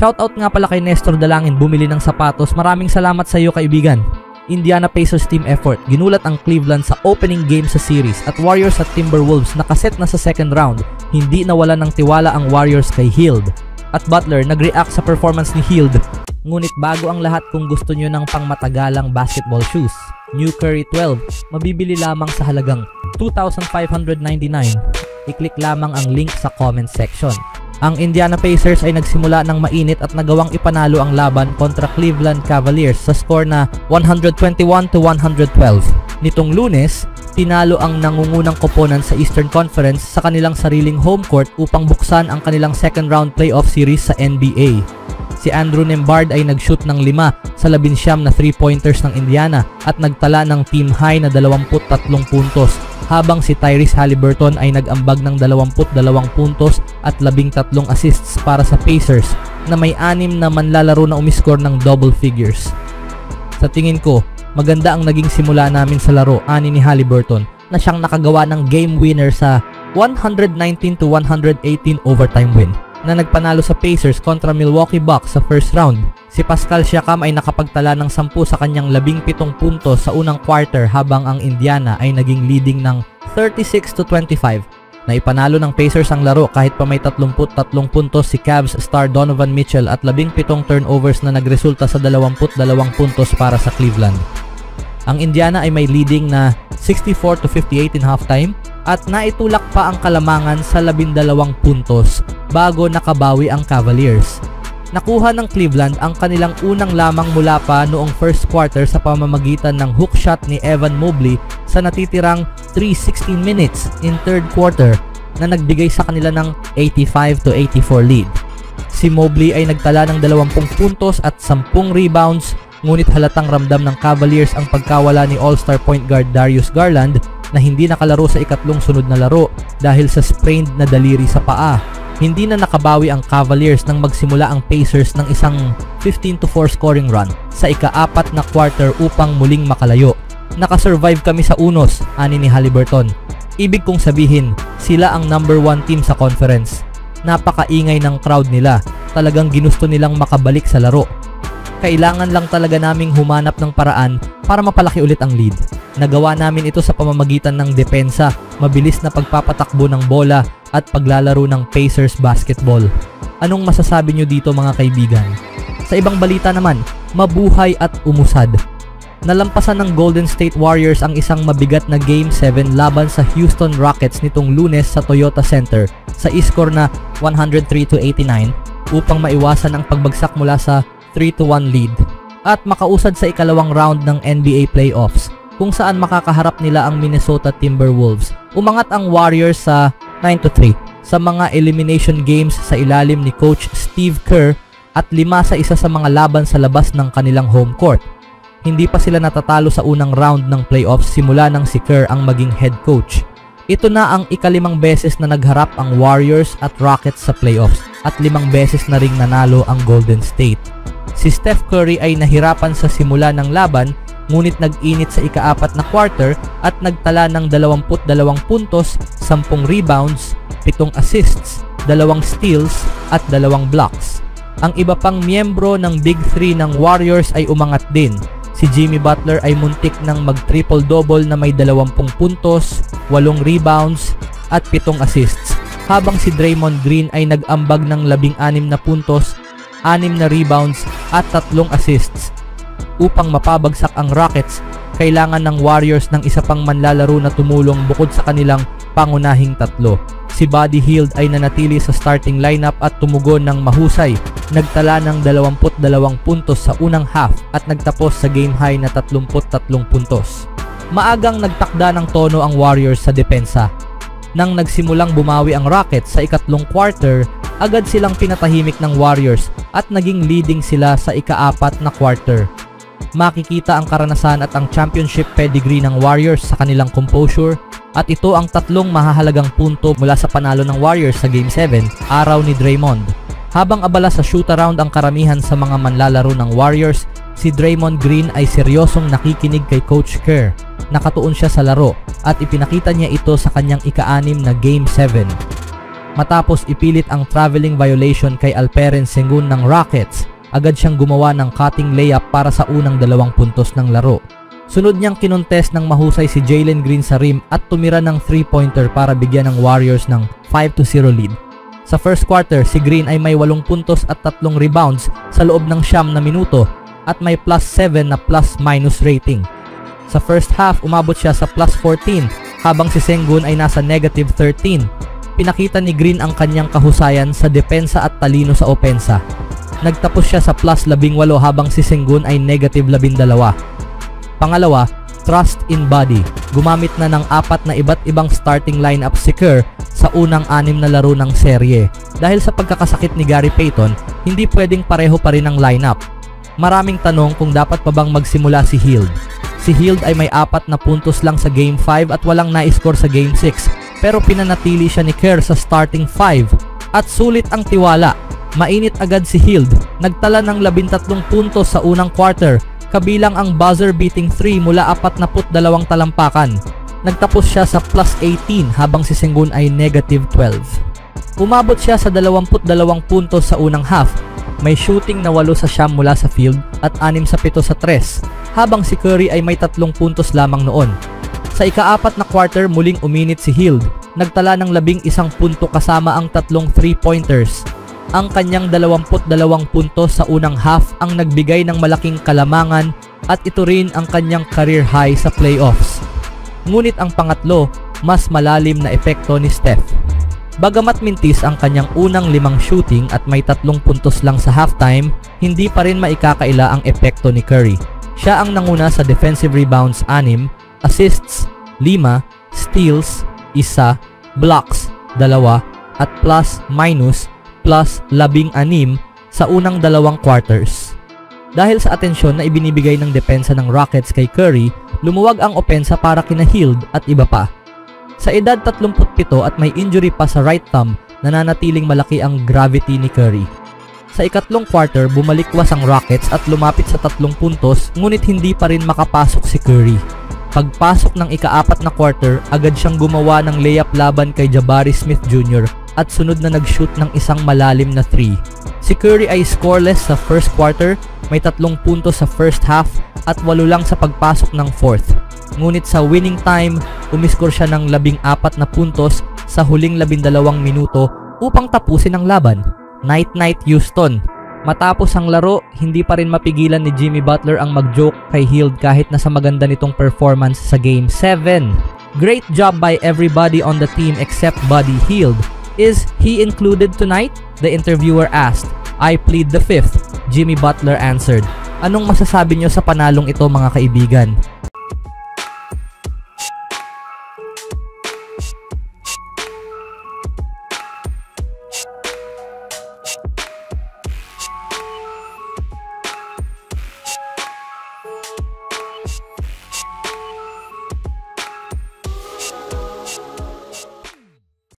Shoutout nga pala kay Nestor Dalangin, bumili ng sapatos. Maraming salamat sa iyo kaibigan. Indiana Pacers team effort. Ginulat ang Cleveland sa opening game sa series at Warriors at Timberwolves nakaset na sa second round. Hindi nawala ng tiwala ang Warriors kay Hield. At Butler nag-react sa performance ni Hield. Ngunit bago ang lahat, kung gusto nyo ng pangmatagalang basketball shoes, New Curry 12, mabibili lamang sa halagang $2,599. I-click lamang ang link sa comment section. Ang Indiana Pacers ay nagsimula ng mainit at nagawang ipanalo ang laban kontra Cleveland Cavaliers sa score na 121-112. Nitong Lunes, tinalo ang nangungunang koponan sa Eastern Conference sa kanilang sariling home court upang buksan ang kanilang second round playoff series sa NBA. Si Andrew Nembhard ay nag-shoot ng 5 sa 19 na 3-pointers ng Indiana at nagtala ng team high na 23 puntos, habang si Tyrese Haliburton ay nag-ambag ng 22 puntos at 13 assists para sa Pacers na may 6 na manlalaro na umiscore ng double figures. Sa tingin ko, maganda ang naging simula namin sa laro, ani ni Haliburton, na siyang nakagawa ng game winner sa 119-118 overtime win na nagpanalo sa Pacers kontra Milwaukee Bucks sa first round. Si Pascal Siakam ay nakapagtala ng 10 sa kanyang 17 puntos sa unang quarter, habang ang Indiana ay naging leading ng 36-25. Naipanalo ng Pacers ang laro kahit pa may 33 puntos si Cavs star Donovan Mitchell at 17 turnovers na nagresulta sa 22 puntos para sa Cleveland. Ang Indiana ay may leading na 64-58 in halftime at naitulak pa ang kalamangan sa 12 puntos bago nakabawi ang Cavaliers. Nakuha ng Cleveland ang kanilang unang lamang mula pa noong first quarter sa pamamagitan ng hook shot ni Evan Mobley sa natitirang 3:16 minutes in third quarter na nagbigay sa kanila ng 85-84 lead. Si Mobley ay nagtala ng 20 puntos at 10 rebounds, ngunit halatang ramdam ng Cavaliers ang pagkawala ni All-Star point guard Darius Garland na hindi nakalaro sa ikatlong sunod na laro dahil sa sprained na daliri sa paa. Hindi na nakabawi ang Cavaliers nang magsimula ang Pacers ng isang 15-4 scoring run sa ika-4 na quarter upang muling makalayo. Nakasurvive kami sa unos, ani ni Haliburton. Ibig kong sabihin, sila ang number 1 team sa conference. Napakaingay ng crowd nila, talagang ginusto nilang makabalik sa laro. Kailangan lang talaga naming humanap ng paraan para mapalaki ulit ang lead. Nagawa namin ito sa pamamagitan ng depensa, mabilis na pagpapatakbo ng bola at paglalaro ng Pacers basketball. Anong masasabi nyo dito mga kaibigan? Sa ibang balita naman, mabuhay at umusad. Nalampasan ng Golden State Warriors ang isang mabigat na Game 7 laban sa Houston Rockets nitong Lunes sa Toyota Center sa score na 103-89 upang maiwasan ang pagbagsak mula sa 3-1 lead at makausad sa ikalawang round ng NBA playoffs kung saan makakaharap nila ang Minnesota Timberwolves. Umangat ang Warriors sa 9-3 sa mga elimination games sa ilalim ni Coach Steve Kerr at 5 sa isa sa mga laban sa labas ng kanilang home court. Hindi pa sila natatalo sa unang round ng playoffs simula nang si Kerr ang maging head coach. Ito na ang ika-5 beses na nagharap ang Warriors at Rockets sa playoffs at 5 beses na ring nanalo ang Golden State. Si Steph Curry ay nahirapan sa simula ng laban, ngunit nag-init sa ika-4 na quarter at nagtala ng 22 puntos, 10 rebounds, 7 assists, 2 steals at 2 blocks. Ang iba pang miyembro ng Big 3 ng Warriors ay umangat din. Si Jimmy Butler ay muntik ng mag-triple-double na may 20 puntos, 8 rebounds at 7 assists, habang si Draymond Green ay nag-ambag ng 16 na puntos, 6 na rebounds at 3 assists. Upang mapabagsak ang Rockets, kailangan ng Warriors ng isa pang manlalaro na tumulong bukod sa kanilang pangunahing 3. Si Buddy Hield ay nanatili sa starting lineup at tumugon ng mahusay. Nagtala ng 22 puntos sa unang half at nagtapos sa game high na 33 puntos. Maagang nagtakda ng tono ang Warriors sa depensa. Nang nagsimulang bumawi ang Rockets sa ikatlong quarter, agad silang pinatahimik ng Warriors at naging leading sila sa ika-4 na quarter. Makikita ang karanasan at ang championship pedigree ng Warriors sa kanilang composure, at ito ang 3 mahahalagang punto mula sa panalo ng Warriors sa Game 7, araw ni Draymond. Habang abala sa shoot-around ang karamihan sa mga manlalaro ng Warriors, si Draymond Green ay seryosong nakikinig kay Coach Kerr. Nakatuon siya sa laro at ipinakita niya ito sa kanyang ika-6 na Game 7. Matapos ipilit ang traveling violation kay Alperen Sengun ng Rockets, agad siyang gumawa ng cutting layup para sa unang 2 puntos ng laro. Sunod niyang kinontes ng mahusay si Jalen Green sa rim at tumira ng 3-pointer para bigyan ng Warriors ng 5-0 lead. Sa first quarter, si Green ay may 8 puntos at 3 rebounds sa loob ng 9 na minuto at may +7 na plus-minus rating. Sa first half, umabot siya sa +14 habang si Sengun ay nasa -13. Pinakita ni Green ang kanyang kahusayan sa depensa at talino sa opensa. Nagtapos siya sa +18 habang si Sengun ay -12. Pangalawa, trust in body. Gumamit na ng 4 na iba't ibang starting lineup si Kerr sa unang 6 na laro ng serye. Dahil sa pagkakasakit ni Gary Payton, hindi pwedeng pareho pa rin ang lineup. Maraming tanong kung dapat pa bang magsimula si Hield. Si Hield ay may 4 na puntos lang sa Game 5 at walang na-score sa Game 6, pero pinanatili siya ni Kerr sa starting 5 at sulit ang tiwala. Mainit agad si Hield, nagtala ng 13 puntos sa unang quarter, kabilang ang buzzer-beating 3 mula 42 talampakan. Nagtapos siya sa +18 habang si Sengun ay -12. Umabot siya sa 22 puntos sa unang half. May shooting na 8 sa 9 mula sa field at 6 sa 7 sa 3, habang si Curry ay may 3 puntos lamang noon. Sa ika-4 na quarter, muling uminit si Hield, nagtala ng 11 punto kasama ang 3 3-pointers. Ang kanyang 22 puntos sa unang half ang nagbigay ng malaking kalamangan at ito rin ang kanyang career high sa playoffs. Ngunit ang pangatlo, mas malalim na epekto ni Steph. Bagamat mintis ang kanyang unang 5 shooting at may 3 puntos lang sa halftime, hindi pa rin maikakaila ang epekto ni Curry. Siya ang nanguna sa defensive rebounds 6, assists 5, steals 1, blocks 2 at plus-minus +16 sa unang 2 quarters. Dahil sa atensyon na ibinibigay ng depensa ng Rockets kay Curry, lumuwag ang opensa para kina Hield at iba pa. Sa edad 37 at may injury pa sa right thumb, nananatiling malaki ang gravity ni Curry. Sa ikatlong quarter, bumalikwas ang Rockets at lumapit sa 3 puntos, ngunit hindi pa rin makapasok si Curry. Pagpasok ng ika-4 na quarter, agad siyang gumawa ng layup laban kay Jabari Smith Jr. at sunod na nag-shoot ng isang malalim na 3. Si Curry ay scoreless sa first quarter, may 3 puntos sa first half at 8 lang sa pagpasok ng fourth. Ngunit sa winning time, umiskor siya ng 14 na puntos sa huling 12 minuto upang tapusin ang laban. Night-night Houston. Matapos ang laro, hindi pa rin mapigilan ni Jimmy Butler ang mag-joke kay Hield kahit nasa maganda nitong performance sa Game 7. Great job by everybody on the team except Buddy Hield. Is he included tonight? The interviewer asked. I plead the fifth, Jimmy Butler answered. Anong masasabi nyo sa panalong ito mga kaibigan?